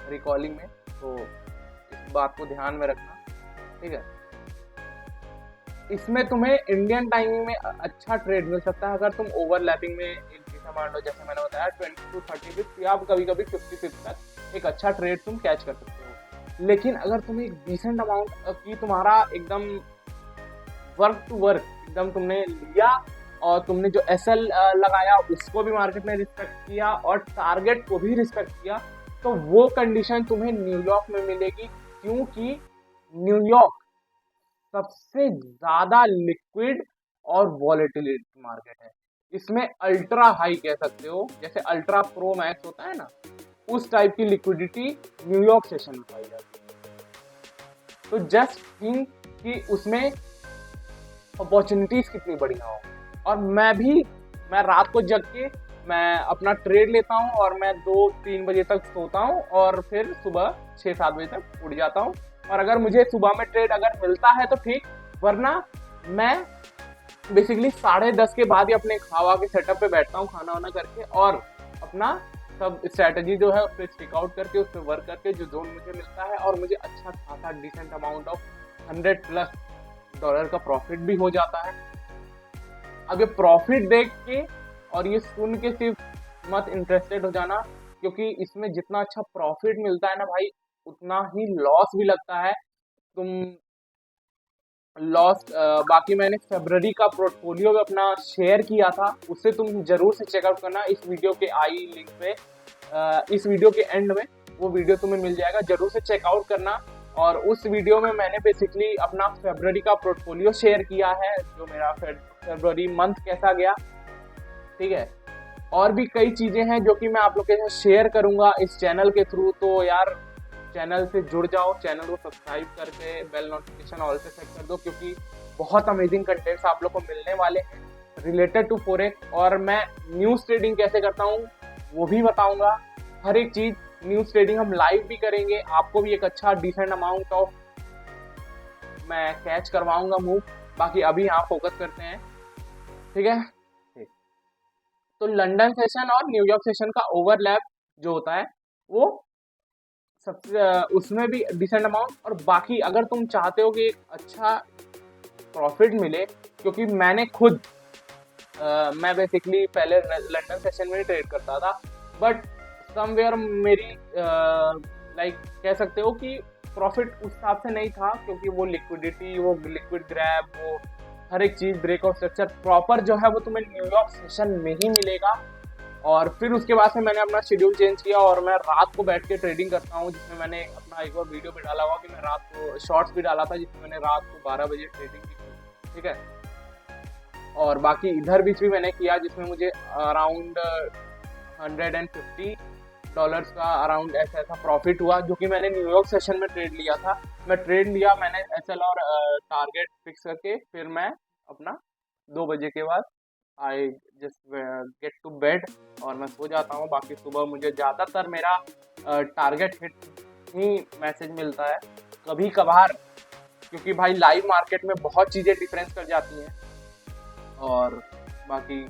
रिकॉलिंग में, तो इस बात को ध्यान में रखना, ठीक है। इसमें तुम्हें इंडियन टाइमिंग में अच्छा ट्रेड मिल सकता है अगर तुम ओवरलैपिंग में एक जैसा मान लो, जैसे मैंने बताया 20 to 30 पिप्स या कभी कभी 50 पिप्स तक एक अच्छा ट्रेड तुम कैच कर सकते हो। लेकिन अगर तुम एक डिसेंट अमाउंट की तुम्हारा एकदम वर्क टू वर्क एकदम तुमने लिया और तुमने जो एसएल लगाया उसको भी मार्केट में रिस्पेक्ट किया और टारगेट को भी रिस्पेक्ट किया, तो वो कंडीशन तुम्हें न्यूयॉर्क में मिलेगी, क्योंकि न्यूयॉर्क सबसे ज्यादा लिक्विड और वॉलेटिलिटी मार्केट है। इसमें अल्ट्रा हाई कह सकते हो, जैसे अल्ट्रा प्रो मैक्स होता है ना, उस टाइप की लिक्विडिटी न्यूयॉर्क सेशन में पाई जाती है। तो जस्ट थिंक कि उसमें अपॉर्चुनिटीज कितनी बढ़िया हो। और मैं रात को जग के मैं अपना ट्रेड लेता हूँ और मैं 2-3 बजे तक सोता हूँ और फिर सुबह 6-7 बजे तक उठ जाता हूँ। और अगर मुझे सुबह में ट्रेड अगर मिलता है तो ठीक, वरना मैं बेसिकली 10:30 के बाद ही अपने खावा के सेटअप पे बैठता हूँ खाना वाना करके, और अपना सब स्ट्रैटेजी जो है उस पर स्टिक आउट करके उस पर वर्क करके जो जोन मुझे मिलता है, और मुझे अच्छा खासा डिसेंट अमाउंट ऑफ $100+ का प्रॉफिट भी हो जाता है। अब ये प्रॉफिट देख के और ये सुन के सिर्फ मत इंटरेस्टेड हो जाना, क्योंकि इसमें जितना अच्छा प्रॉफिट मिलता है ना भाई, उतना ही लॉस भी लगता है। तुम लॉस बाकी मैंने फरवरी का पोर्टफोलियो में अपना शेयर किया था, उससे तुम जरूर से चेकआउट करना। इस वीडियो के आई लिंक पे इस वीडियो के एंड में वो वीडियो तुम्हें मिल जाएगा, जरूर से चेकआउट करना। और उस वीडियो में मैंने बेसिकली अपना फरवरी का पोर्टफोलियो शेयर किया है, जो मेरा फरवरी मंथ कैसा गया, ठीक है। और भी कई चीजें हैं जो कि मैं आप लोग के साथ शेयर करूंगा इस चैनल के थ्रू। तो यार चैनल से जुड़ जाओ, चैनल को सब्सक्राइब करके बेल नोटिफिकेशन ऑल पे सेट कर दो, क्योंकि बहुत अमेजिंग कंटेंट्स आप लोग को मिलने वाले हैं रिलेटेड टू फॉरेक्स। और मैं न्यूज ट्रेडिंग कैसे करता हूँ वो भी बताऊंगा। हर एक चीज न्यूज ट्रेडिंग हम लाइव भी करेंगे, आपको भी एक अच्छा डिसेंट अमाउंट ऑफ मैं कैच करवाऊंगा मूव। बाकी अभी यहाँ फोकस करते हैं, ठीक है। तो लंदन सेशन और न्यूयॉर्क सेशन का ओवरलैप जो होता है वो सबसे उसमें भी डिसेंट अमाउंट। और बाकी अगर तुम चाहते हो कि एक अच्छा प्रॉफिट मिले, क्योंकि मैंने खुद मैं बेसिकली पहले लंदन सेशन में ही ट्रेड करता था, बट समवेयर मेरी लाइक कह सकते हो कि प्रॉफिट उस हिसाब से नहीं था, क्योंकि वो लिक्विडिटी, वो लिक्विड ग्रैब, वो हर एक चीज ब्रेकआउट स्ट्रक्चर प्रॉपर जो है वो तुम्हें न्यूयॉर्क सेशन में ही मिलेगा। और फिर उसके बाद से मैंने अपना शेड्यूल चेंज किया और मैं रात को बैठ के ट्रेडिंग करता हूँ, जिसमें मैंने अपना एक और वीडियो भी डाला हुआ कि मैं रात को शॉर्ट्स भी डाला था, जिसमें मैंने रात को 12 बजे ट्रेडिंग की, ठीक है। और बाकी इधर बीच भी मैंने किया, जिसमें मुझे अराउंड $150 का अराउंड ऐसा प्रॉफिट हुआ, जो कि मैंने न्यूयॉर्क सेशन में ट्रेड लिया था। मैंने एसएल और टारगेट फिक्स करके फिर मैं अपना 2 बजे के बाद I just get to bed और मैं सो जाता हूँ। बाकी सुबह मुझे ज़्यादातर मेरा टारगेट हिट ही मैसेज मिलता है, कभी कभार, क्योंकि भाई लाइव मार्केट में बहुत चीज़ें डिफरेंस कर जाती हैं। और बाकी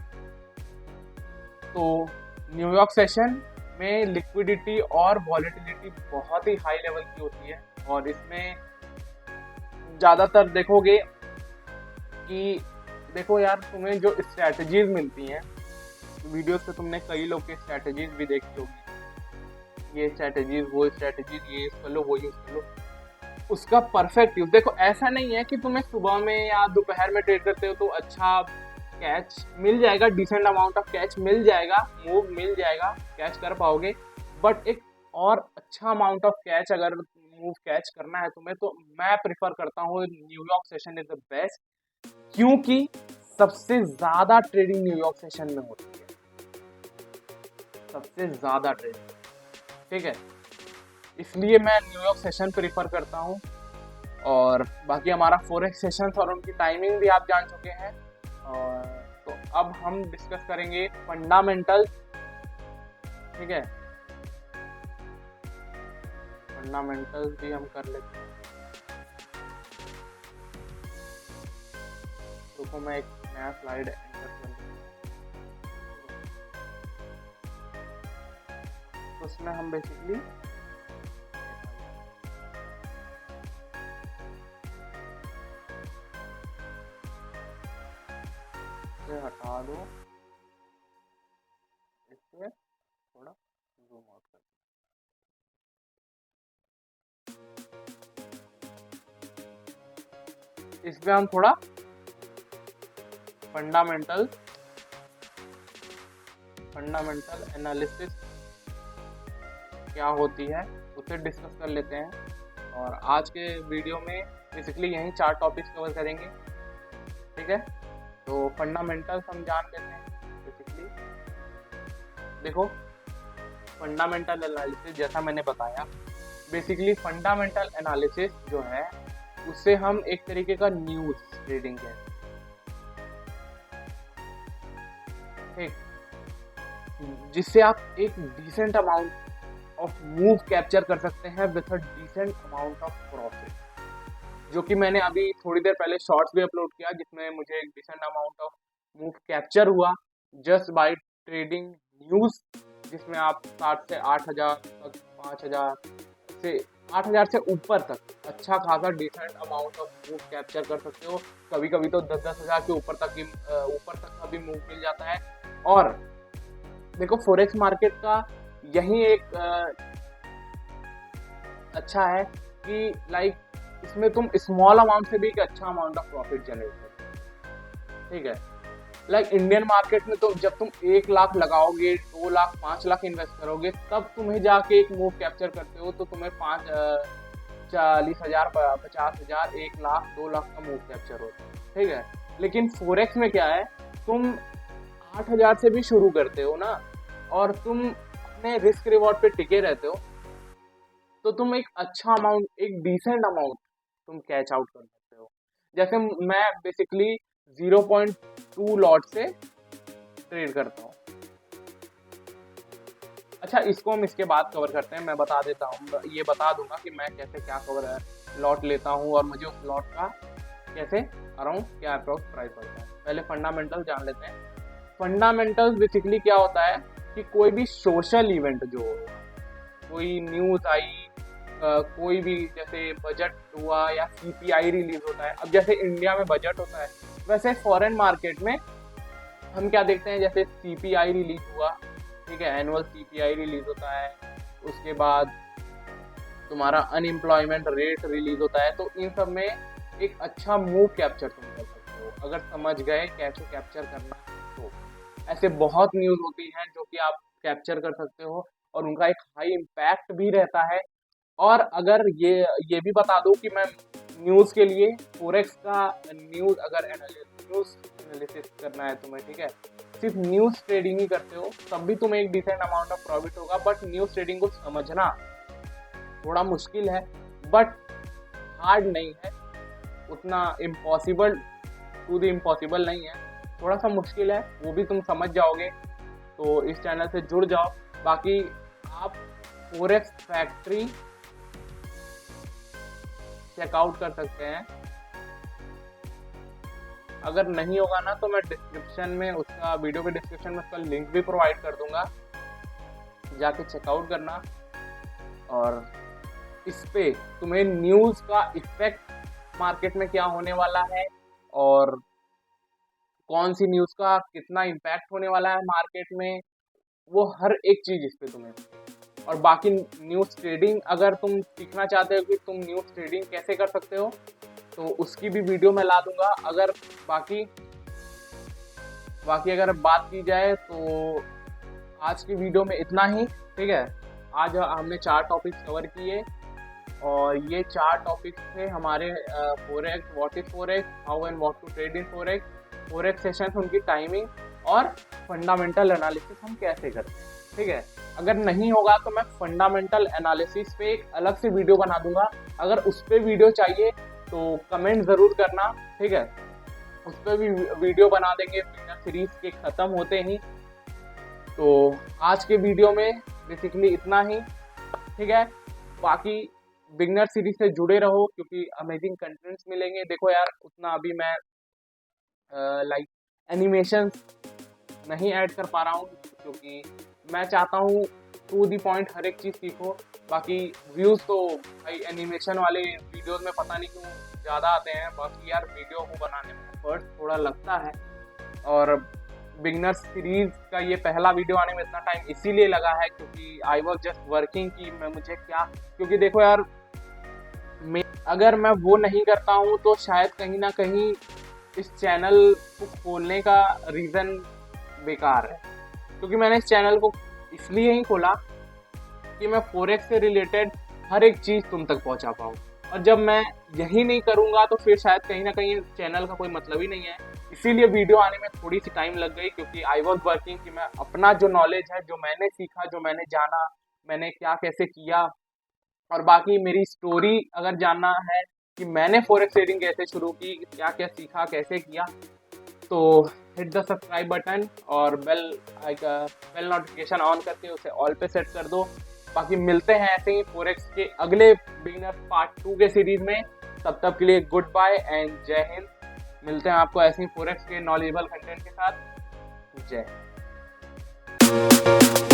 तो न्यूयॉर्क सेशन में लिक्विडिटी और वॉलेटिलिटी बहुत ही हाई लेवल की होती है, और इसमें ज़्यादातर देखोगे कि देखो यार, तुम्हें जो स्ट्रैटेजीज मिलती हैं वीडियो से, तुमने कई लोग के स्ट्रैटेजीज भी देखी होगी, ये स्ट्रैटेजीज, वो स्ट्रैटेजीज, ये यूज कर लो, वो यूज कर लो, उसका परफेक्ट यूज। देखो ऐसा नहीं है कि तुम्हें सुबह में या दोपहर में ट्रेड करते हो तो अच्छा कैच मिल जाएगा, डिसेंट अमाउंट ऑफ कैच मिल जाएगा, मूव मिल जाएगा, कैच कर पाओगे, बट एक और अच्छा अमाउंट ऑफ कैच अगर मूव कैच करना है तुम्हें, तो मैं प्रिफर करता हूँ New York session is the best, क्योंकि सबसे ज्यादा ट्रेडिंग न्यूयॉर्क सेशन में होती है, सबसे ज्यादा ट्रेडिंग, ठीक है। इसलिए मैं न्यूयॉर्क सेशन प्रिफर करता हूँ। और बाकी हमारा फॉरेक्स सेशन और उनकी टाइमिंग भी आप जान चुके हैं। और तो अब हम डिस्कस करेंगे फंडामेंटल्स, ठीक है। फंडामेंटल्स भी हम कर लेते हैं। तो मैं एक नया स्लाइड एंटर कर लूँ, तो उसमें हम बेसिकली हटा दो, इससे थोड़ा जूम आउट कर, इसमें हम थोड़ा फंडामेंटल एनालिसिस क्या होती है उसे डिस्कस कर लेते हैं। और आज के वीडियो में बेसिकली यही 4 टॉपिक्स कवर करेंगे, ठीक है। तो फंडामेंटल्स हम जान लेते हैं। बेसिकली देखो, फंडामेंटल एनालिसिस जैसा मैंने बताया, बेसिकली फंडामेंटल एनालिसिस जो है उससे हम एक तरीके का न्यूज ट्रेडिंग है, ठीक, जिससे आप एक decent amount of move capture कर सकते हैं with a decent amount of profit, जो कि मैंने अभी थोड़ी देर पहले शॉर्ट्स भी अपलोड किया जिसमें मुझे एक decent amount of move capture हुआ जस्ट बाय ट्रेडिंग न्यूज, जिसमें आप 7 से 8 हजार तक, 5 हजार से 8 हजार से ऊपर तक अच्छा खासा decent amount of move capture कर सकते हो। कभी कभी तो 10-10 हजार के ऊपर तक का भी मूव मिल जाता है। और देखो फोरेक्स मार्केट का यही एक अच्छा है कि लाइक इसमें तुम स्मॉल अमाउंट से भी एक अच्छा अमाउंट ऑफ प्रॉफिट जनरेट करो, ठीक है। लाइक इंडियन मार्केट में तो जब तुम 1 लाख लगाओगे, 2 लाख, 5 लाख इन्वेस्ट करोगे, तब तुम्हें जाके एक मूव कैप्चर करते हो तो तुम्हें 40,000, 50,000, 1 लाख, 2 लाख का मूव कैप्चर होता है, ठीक है। लेकिन फोरेक्स में क्या है, तुम 8 हजार से भी शुरू करते हो ना, और तुम अपने रिस्क रिवॉर्ड पे टिके रहते हो, तो तुम एक अच्छा अमाउंट, एक डिसेंट अमाउंट तुम कैच आउट कर सकते हो। जैसे मैं बेसिकली 0.2 लॉट से ट्रेड करता हूँ। अच्छा, इसको हम इसके बाद कवर करते हैं, मैं बता देता हूँ, ये बता दूंगा कि मैं कैसे क्या कवर लॉट लेता हूँ और मुझे उस लॉट का कैसे अराउंड क्या अप्रोक्स प्राइस होता है। पहले फंडामेंटल जान लेते हैं। फंडामेंटल्स बेसिकली क्या होता है कि कोई भी सोशल इवेंट जो हो, कोई न्यूज आई, कोई भी जैसे बजट हुआ या सीपीआई रिलीज होता है। अब जैसे इंडिया में बजट होता है, वैसे फॉरेन मार्केट में हम क्या देखते हैं, जैसे सीपीआई रिलीज हुआ, ठीक है, एनुअल सीपीआई रिलीज होता है, उसके बाद तुम्हारा अनएम्प्लॉयमेंट रेट रिलीज होता है। तो इन सब में एक अच्छा मूव कैप्चर तुम कर सकते हो अगर समझ गए कैसे कैप्चर करना। तो ऐसे बहुत न्यूज होती हैं जो कि आप कैप्चर कर सकते हो और उनका एक हाई इम्पैक्ट भी रहता है। और अगर ये भी बता दूं कि मैं न्यूज़ के लिए फोरेक्स का न्यूज़ अगर न्यूज़ एनालिसिस करना है तुम्हें, ठीक है, सिर्फ न्यूज़ ट्रेडिंग ही करते हो तब भी तुम्हें एक डिसेंट अमाउंट ऑफ प्रॉफिट होगा। बट न्यूज़ ट्रेडिंग को समझना थोड़ा मुश्किल है, बट हार्ड नहीं है, उतना इम्पॉसिबल टू द इम्पॉसिबल नहीं है, थोड़ा सा मुश्किल है, वो भी तुम समझ जाओगे। तो इस चैनल से जुड़ जाओ। बाकी आप फोरेक्स फैक्ट्री चेकआउट कर सकते हैं। अगर नहीं होगा ना तो मैं डिस्क्रिप्शन में उसका, वीडियो के डिस्क्रिप्शन में उसका लिंक भी प्रोवाइड कर दूंगा, जाके चेकआउट करना। और इस पे तुम्हें न्यूज़ का इफेक्ट मार्केट में क्या होने वाला है और कौन सी न्यूज़ का कितना इम्पैक्ट होने वाला है मार्केट में, वो हर एक चीज़ इस पे तुम्हें। और बाकी न्यूज़ ट्रेडिंग अगर तुम सीखना चाहते हो कि तुम न्यूज़ ट्रेडिंग कैसे कर सकते हो, तो उसकी भी वीडियो मैं ला दूंगा। अगर बाकी अगर बात की जाए तो आज की वीडियो में इतना ही, ठीक है। आज हमने 4 टॉपिक्स कवर किए और ये 4 टॉपिक्स थे हमारे forex, what is forex, how and what to trade in forex, forex session, उनकी टाइमिंग और फंडामेंटल एनालिसिस हम कैसे करते हैं, ठीक है। अगर नहीं होगा तो मैं फंडामेंटल एनालिसिस पे एक अलग से वीडियो बना दूंगा। अगर उस पर वीडियो चाहिए तो कमेंट ज़रूर करना, ठीक है, उस पर भी वीडियो बना देंगे बिगनर सीरीज के ख़त्म होते ही। तो आज के वीडियो में बेसिकली इतना ही, ठीक है। बाकी बिगनर सीरीज से जुड़े रहो क्योंकि अमेजिंग कंटेंट्स मिलेंगे। देखो यार, उतना अभी मैं लाइक एनिमेशन नहीं ऐड कर पा रहा हूँ क्योंकि मैं चाहता हूँ टू दी पॉइंट हर एक चीज़ सीखो। बाकी व्यूज़ तो भाई एनिमेशन वाले वीडियोस में पता नहीं क्यों ज़्यादा आते हैं। बाकी यार वीडियो को बनाने में एफर्ट थोड़ा लगता है और बिगनर सीरीज का ये पहला वीडियो आने में इतना टाइम इसीलिए लगा है क्योंकि आई वॉज जस्ट वर्किंग कि मैं मुझे क्या, क्योंकि देखो यार अगर मैं वो नहीं करता हूँ तो शायद कहीं ना कहीं इस चैनल को खोलने का रीज़न बेकार है। क्योंकि मैंने इस चैनल को इसलिए ही खोला कि मैं फोरेक्स से रिलेटेड हर एक चीज़ तुम तक पहुंचा पाऊँ, और जब मैं यही नहीं करूंगा तो फिर शायद कहीं ना कहीं चैनल का कोई मतलब ही नहीं है। इसीलिए वीडियो आने में थोड़ी सी टाइम लग गई क्योंकि आई वॉज वर्किंग कि मैं अपना जो नॉलेज है, जो मैंने सीखा, जो मैंने जाना, मैंने क्या कैसे किया, और बाकी मेरी स्टोरी अगर जानना है कि मैंने फॉरेक्स ट्रेडिंग कैसे शुरू की, क्या क्या सीखा, कैसे किया। तो हिट द सब्सक्राइब बटन और बेल नोटिफिकेशन ऑन करके उसे ऑल पे सेट कर दो। बाकी मिलते हैं ऐसे ही फॉरेक्स के अगले बिगिनर पार्ट 2 के सीरीज में। तब तक के लिए गुड बाय एंड जय हिंद। मिलते हैं आपको ऐसे ही फॉरेक्स के नॉलेजेबल कंटेंट के साथ। जय हिंद।